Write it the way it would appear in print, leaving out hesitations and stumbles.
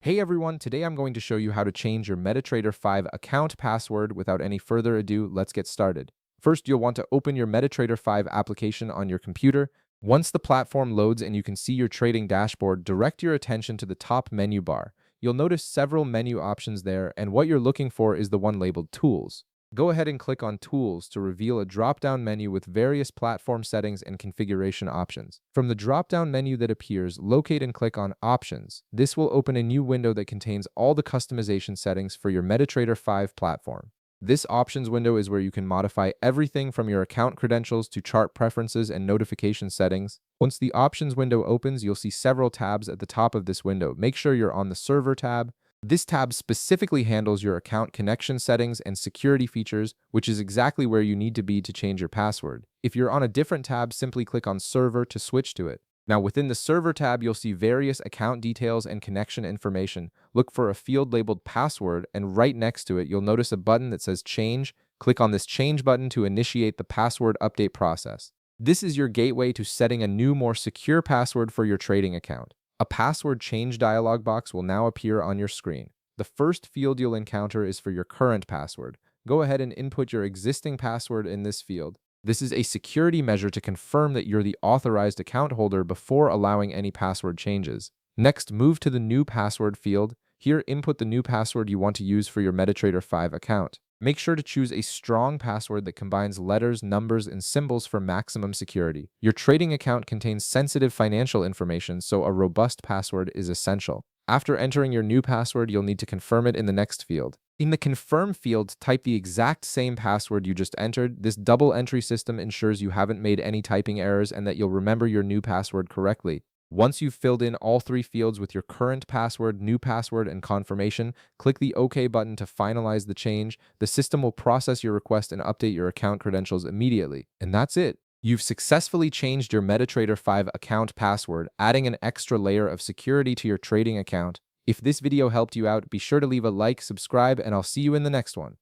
Hey everyone, today I'm going to show you how to change your Metatrader 5 account password. Without any further ado, let's get started. First, you'll want to open your Metatrader 5 application on your computer. Once the platform loads and you can see your trading dashboard, direct your attention to the top menu bar. You'll notice several menu options there, and what you're looking for is the one labeled Tools. Go ahead and click on Tools to reveal a drop-down menu with various platform settings and configuration options. From the drop-down menu that appears, locate and click on Options. This will open a new window that contains all the customization settings for your Metatrader 5 platform. This options window is where you can modify everything from your account credentials to chart preferences and notification settings. Once the options window opens, you'll see several tabs at the top of this window. Make sure you're on the Server tab. This tab specifically handles your account connection settings and security features, which is exactly where you need to be to change your password. If you're on a different tab, simply click on Server to switch to it. Now, within the Server tab, you'll see various account details and connection information. Look for a field labeled Password, and right next to it, you'll notice a button that says Change. Click on this Change button to initiate the password update process. This is your gateway to setting a new, more secure password for your trading account. A password change dialog box will now appear on your screen. The first field you'll encounter is for your current password. Go ahead and input your existing password in this field. This is a security measure to confirm that you're the authorized account holder before allowing any password changes. Next, move to the new password field. Here, input the new password you want to use for your Metatrader 5 account. Make sure to choose a strong password that combines letters, numbers, and symbols for maximum security. Your trading account contains sensitive financial information, so a robust password is essential. After entering your new password, you'll need to confirm it in the next field. In the Confirm field, type the exact same password you just entered. This double entry system ensures you haven't made any typing errors and that you'll remember your new password correctly. Once you've filled in all three fields with your current password, new password, and confirmation, click the OK button to finalize the change. The system will process your request and update your account credentials immediately. And that's it. You've successfully changed your Metatrader 5 account password, adding an extra layer of security to your trading account. If this video helped you out, be sure to leave a like, subscribe, and I'll see you in the next one.